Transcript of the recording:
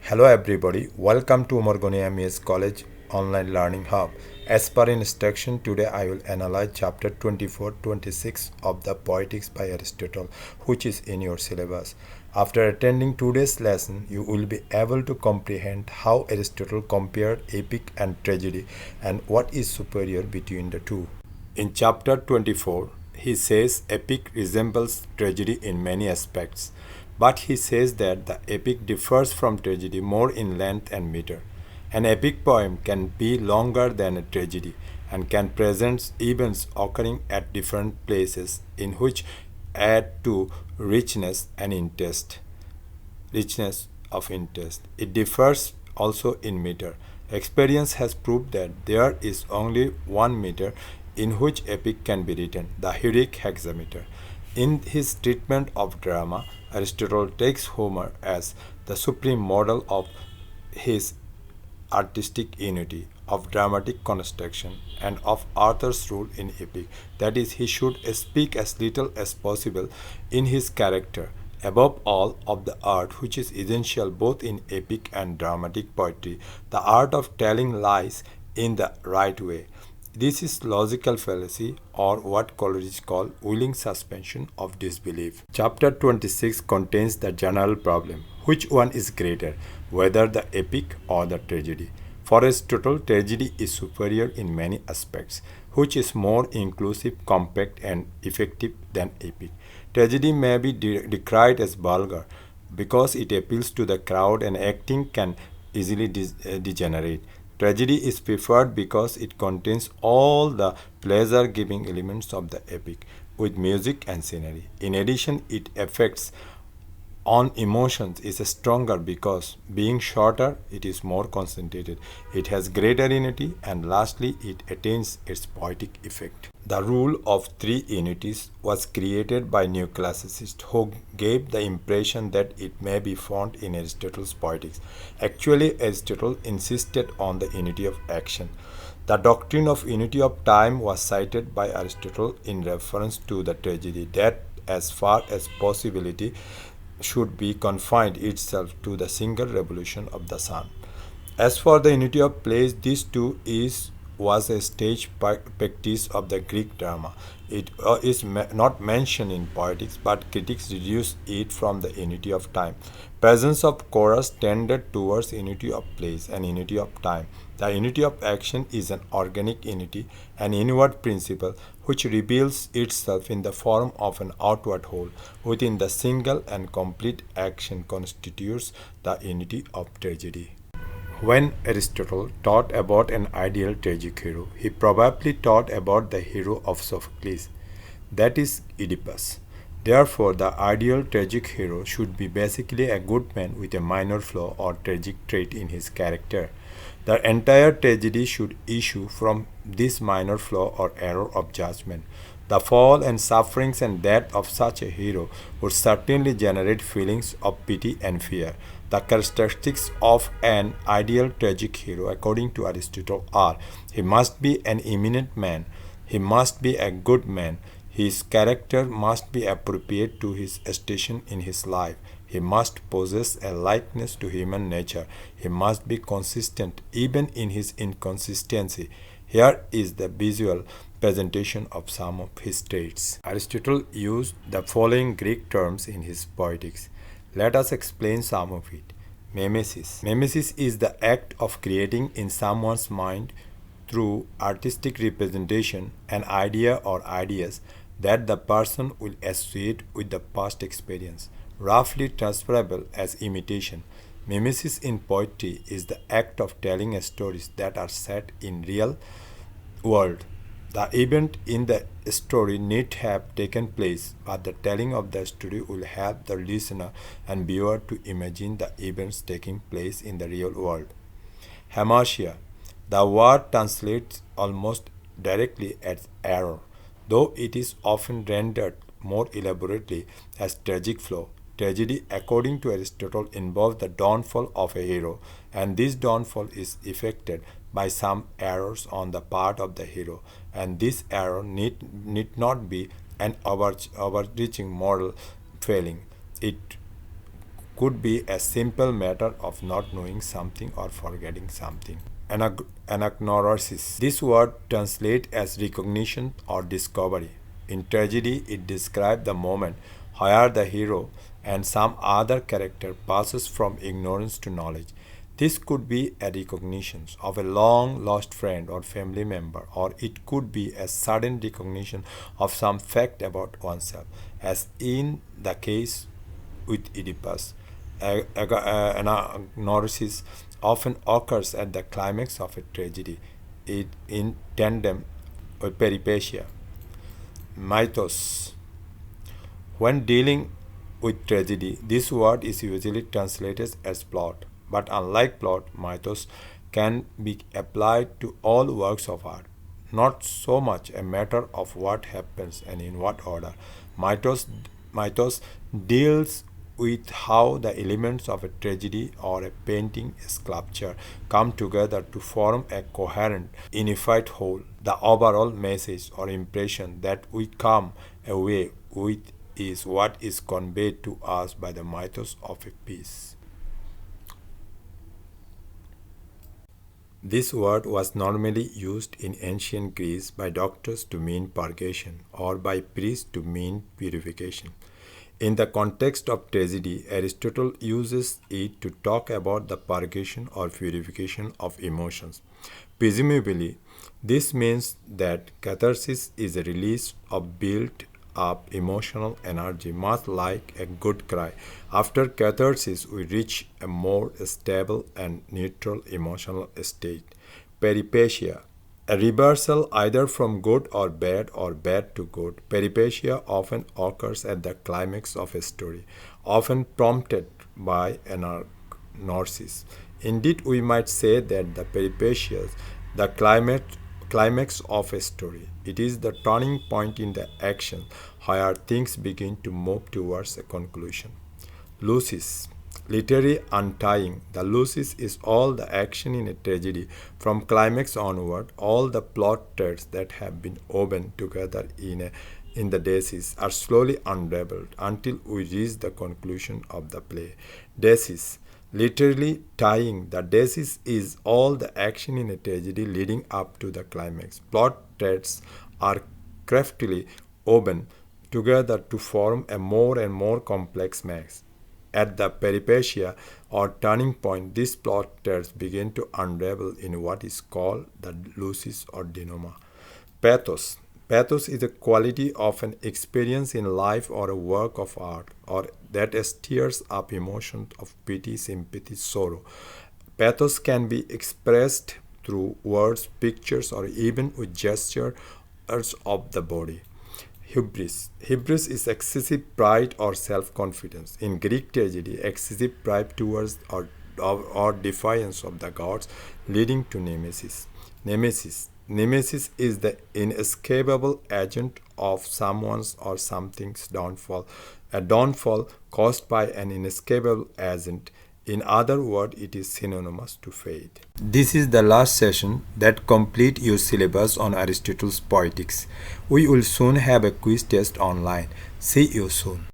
Hello everybody, welcome to Omargani MES College Online Learning Hub. As per instruction, today I will analyze chapter 24-26 of the Poetics by Aristotle, which is in your syllabus. After attending today's lesson, you will be able to comprehend how Aristotle compared epic and tragedy and what is superior between the two. In chapter 24, he says epic resembles tragedy in many aspects, but he says that the epic differs from tragedy more in length and meter. An epic poem can be longer than a tragedy and can present events occurring at different places in which add to richness and interest. Richness of interest. It differs also in meter. Experience has proved that there is only one meter in which epic can be written, the heroic hexameter. In his treatment of drama, Aristotle takes Homer as the supreme model of his artistic unity, of dramatic construction, and of Arthur's rule in epic. That is, he should speak as little as possible in his character. Above all, of the art which is essential both in epic and dramatic poetry, the art of telling lies in the right way. This is logical fallacy, or what Coleridge called willing suspension of disbelief. Chapter 26 contains the general problem: which one is greater, whether the epic or the tragedy? For Aristotle, tragedy is superior in many aspects, which is more inclusive, compact, and effective than epic. Tragedy may be decried as vulgar because it appeals to the crowd and acting can easily degenerate. Tragedy is preferred because it contains all the pleasure-giving elements of the epic, with music and scenery. In addition, its effects on emotions is stronger because, being shorter, it is more concentrated. It has greater unity, and lastly, it attains its poetic effect. The rule of three unities was created by neoclassicists who gave the impression that it may be found in Aristotle's Poetics. Actually, Aristotle insisted on the unity of action. The doctrine of unity of time was cited by Aristotle in reference to the tragedy that, as far as possibility, should be confined itself to the single revolution of the sun. As for the unity of place, this too was a stage practice of the Greek drama. It is not mentioned in Poetics, but critics reduce it from the unity of time. Presence of chorus tended towards unity of place and unity of time. The unity of action is an organic unity, an inward principle which reveals itself in the form of an outward whole. Within the single and complete action constitutes the unity of tragedy. When Aristotle taught about an ideal tragic hero, he probably taught about the hero of Sophocles, that is Oedipus. Therefore, the ideal tragic hero should be basically a good man with a minor flaw or tragic trait in his character. The entire tragedy should issue from this minor flaw or error of judgment. The fall and sufferings and death of such a hero would certainly generate feelings of pity and fear. The characteristics of an ideal tragic hero, according to Aristotle, are: he must be an eminent man, he must be a good man, his character must be appropriate to his station in his life, he must possess a likeness to human nature, he must be consistent even in his inconsistency. Here is the visual presentation of some of his traits. Aristotle used the following Greek terms in his Poetics. Let us explain some of it. Mimesis. Mimesis is the act of creating in someone's mind through artistic representation an idea or ideas that the person will associate with the past experience, roughly transferable as imitation. Mimesis in poetry is the act of telling stories that are set in real world. The event in the story need have taken place, but the telling of the story will help the listener and viewer to imagine the events taking place in the real world. Hamartia. The word translates almost directly as error, though it is often rendered more elaborately as tragic flaw. Tragedy, according to Aristotle, involves the downfall of a hero, and this downfall is effected by some errors on the part of the hero, and this error need not be an overreaching moral failing. It could be a simple matter of not knowing something or forgetting something. Anagnosis. This word translates as recognition or discovery. In tragedy, it describes the moment where the hero and some other character passes from ignorance to knowledge. This could be a recognition of a long lost friend or family member, or it could be a sudden recognition of some fact about oneself, as in the case with Oedipus. Anagnosis often occurs at the climax of a tragedy, in tandem with peripecia. Mythos. When dealing with tragedy, this word is usually translated as plot, but unlike plot, mythos can be applied to all works of art. Not so much a matter of what happens and in what order. Mythos deals with how the elements of a tragedy or a painting, a sculpture come together to form a coherent, unified whole. The overall message or impression that we come away with is what is conveyed to us by the mythos of a piece. This word was normally used in ancient Greece by doctors to mean purgation or by priests to mean purification. In the context of tragedy, Aristotle uses it to talk about the purgation or purification of emotions. Presumably, this means that catharsis is a release of built up emotional energy, much like a good cry. After catharsis, we reach a more stable and neutral emotional state. Peripecia. A reversal either from good or bad to good. Peripecia often occurs at the climax of a story, often prompted by anagnosis. Indeed, we might say that the peripecia, the climax of a story. It is the turning point in the action where things begin to move towards a conclusion. Lucis. Literary untying. The lucis is all the action in a tragedy from climax onward. All the plot threads that have been woven together in the daisies are slowly unraveled until we reach the conclusion of the play. Daisies. Literally tying. The daisies is all the action in a tragedy leading up to the climax. Plot threads are craftily woven together to form a more and more complex maze. At the peripecia or turning point, these plot threads begin to unravel in what is called the lucis or denouement. Pathos. Pathos is a quality of an experience in life or a work of art, or that stirs up emotions of pity, sympathy, sorrow. Pathos can be expressed through words, pictures, or even with gestures of the body. Hubris. Hubris is excessive pride or self-confidence. In Greek tragedy, excessive pride towards or defiance of the gods, leading to nemesis. Nemesis is the inescapable agent of someone's or something's downfall, a downfall caused by an inescapable agent. In other words, it is synonymous to fate. This is the last session that completes your syllabus on Aristotle's Poetics. We will soon have a quiz test online. See you soon.